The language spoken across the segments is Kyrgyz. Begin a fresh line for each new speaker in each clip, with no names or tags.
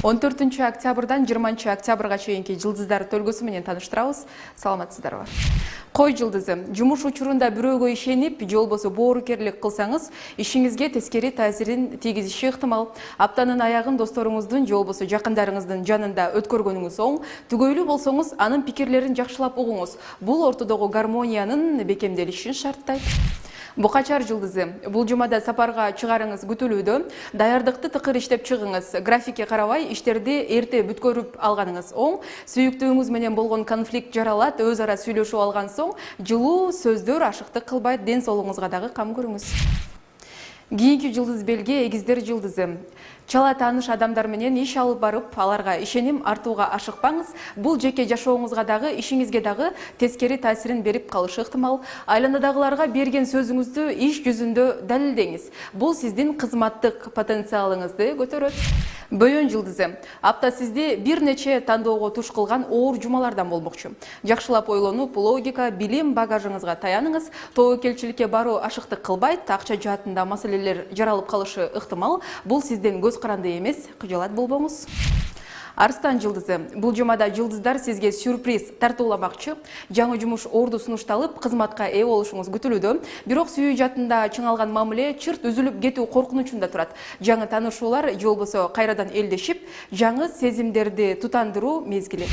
14 октябрдан 20 октябрга чейинки жылдыздар төлгөсү менен тааныштырабыз. Саламатсыздарбы? Кой жылдызы. Жумуш учурунда бирөөгө ишенип, же болбосо боорукерлик кылсаңыз, ишиңизге тескери таасирин тийгизиши ыктымал. Аптанын аягын досторуңуздун же болбосо жакындарыңыздын жанында өткөргөнүңүз оң. Түгөйлүү болсоңуз, анын пикирлерин жакшылап угуңуз. Бул ортодогу гармониянын бекемделишин шарттайт. Букачар жылдызы. Бул жумада сапарга чыгарыңыз күтүлүүдө. Даярдыкты тыкыр иштеп чыгыңыз. Графикке карабай иштерди эрте бүткөрүп алганыңыз оң. Сүйүктүүңүз менен болгон конфликт жаралат, өз ара сүйлөшүп алган соң, жылуу сөздөр ашыктык кылбайт, ден соолугуңузга дагы кам көрүңүз. Кийинки жылдыз белги эгиздер жылдызы. Чала тааныш адамдар менен иш алып барып, аларга ишеним артууга ашыкпаңыз. Бул жеке жашооңузга дагы, ишиңизге дагы тескери таасирин берип калышы ыктымал. Айланадагыларга берген сөзүңүздү иш жүзүндө далилдеңиз. Бул сиздин кызматтык потенциалыңызды көтөрөт. Бөйөн жылдызы. Апта сизди бир нече тандоого туш кылган оор жумалардан болмокчу. Жакшылап ойлонуп, логика, билим багажыңызга таяныңыз. Тобокелчиликке баруу ашыктык кылбайт, акча жаатында маселелер жаралып калышы ыктымал. Бул сиздин көз каранды эмес, кыжалат болбоңуз. Арстан жылдызы. Бул жумада жылдыздар сизге сюрприз тартууламакчы. Жаңы жумуш орду сунушталып, кызматка ээ болушуңуз күтүлүүдө. Бирок сүйүү жаатында чыңалган мамиле чырт үзүлүп кетүү коркунучунда турат. Жаңы таанышуулар же болбосо кайрадан элдешип, жаңы сезимдерди тутандыруу мезгили.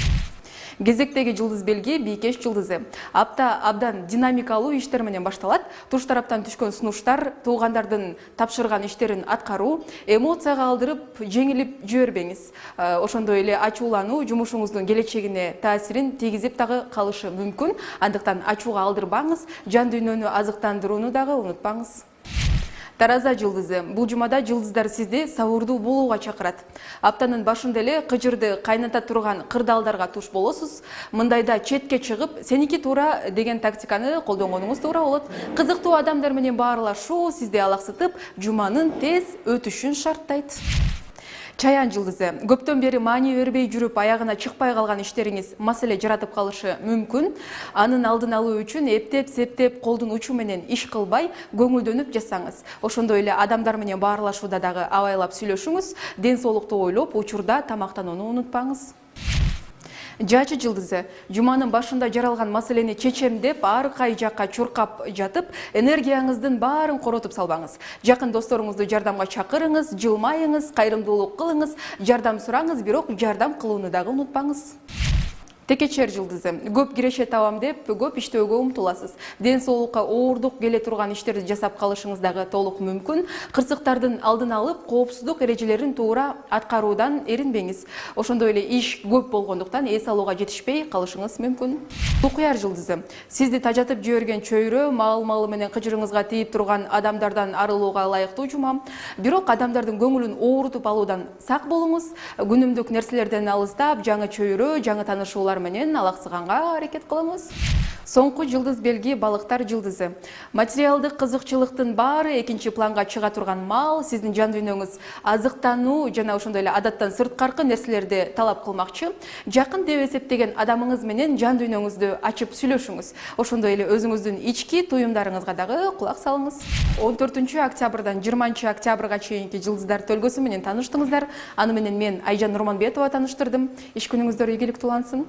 Кезектеги жылдыз белги бийкеш жылдызы. Апта абдан динамикалуу иштер менен башталат. Туш тараптан түшкөн сунуштар, туугандардын тапшырган иштерин аткаруу, эмоцияга алдырып, жеңилип жибербеңиз. Ошондой эле ачуулануу жумушуңуздун келечегине таасирин тийгизип дагы калышы мүмкүн. Андыктан ачууга алдырбаңыз, жан дүйнөнү азыктандырууну дагы унутпаңыз. Тараза жылдызы. Бул жумада жылдыздар сизди сабырдуу болууга чакырат. Аптанын башында эле кыжырды кайната турган кырдаалдарга туш болосуз. Мындайда четке чыгып, сеники туура деген тактиканы колдонгонуңуз туура болот. Кызыктуу адамдар менен баарлашуу сизди алаксытып, жуманын тез өтүшүн шарттайт. Чаян жылдызы. Көптөн бери маани бербей жүрүп, аягына чыкпай калган иштериңиз маселе жаратып калышы мүмкүн. Анын алдын алуу үчүн эптеп, септеп, колдун учу менен иш кылбай, көңүлдөнүп жасаңыз. Ошондой эле адамдар менен баарлашууда дагы абайлап сүйлөшүңүз. Ден соолукту ойлоп, учурда тамактанууну унутпаңыз. Жачы жылдызы. Жуманын башында жаралган маселени чечем деп, ар кай жакка чуркап жатып, энергияңыздын баарын коротуп салбаңыз. Жакын досторуңузду жардамга чакырыңыз, жылмайыңыз, кайрымдуулук кылыңыз, жардам сураңыз, бирок жардам кылууну дагы унутпаңыз. Текечер жылдызы. Көп киреше табам деп, көп иштөөгө умтуласыз. Ден соолукка оордук келе турган иштерди жасап калышыңыз дагы толук мүмкүн. Кырсыктардын алдын алып, коопсуздук эрежелерин туура аткаруудан эринбеңиз. Ошондой эле иш көп болгондуктан эс алууга жетишпей калышыңыз мүмкүн. Укуяр жылдызы. Сизди тажатып жиберген чөйрө, мал менен кыжырыңызга тийип турган адамдардан арылууга ылайыктуу жума. Бирок адамдардын көңүлүн оорутуп алуудан сак болуңуз. Күнүмдүк нерселерден алыстап, жаңы чөйрө, жаңы таанышуулар менен алаксыганга аракет кылыңыз. Соңку жылдыз белги балыктар жылдызы. Материалдык кызыкчылыктын баары экинчи планга чыга турган мал, сиздин жан дүйнөңүз азыктануу жана ошондой эле адаттан сырткаркы нерселерди талап кылмакчы. Жакын деп эсептеген адамыңыз менен жан дүйнөңүздү ачып сүйлөшүңүз. Ошондой эле өзүңүздүн ички туюмдарыңызга дагы кулак салыңыз. 14 октябрдан 20 октябрга чейинки жылдыздар төлгөсү менен тааныштыңыздар. Аны менен мен Айжан Нурманбетова тааныштырдым. Иш күнүңүздөр ийгиликтүү улансын.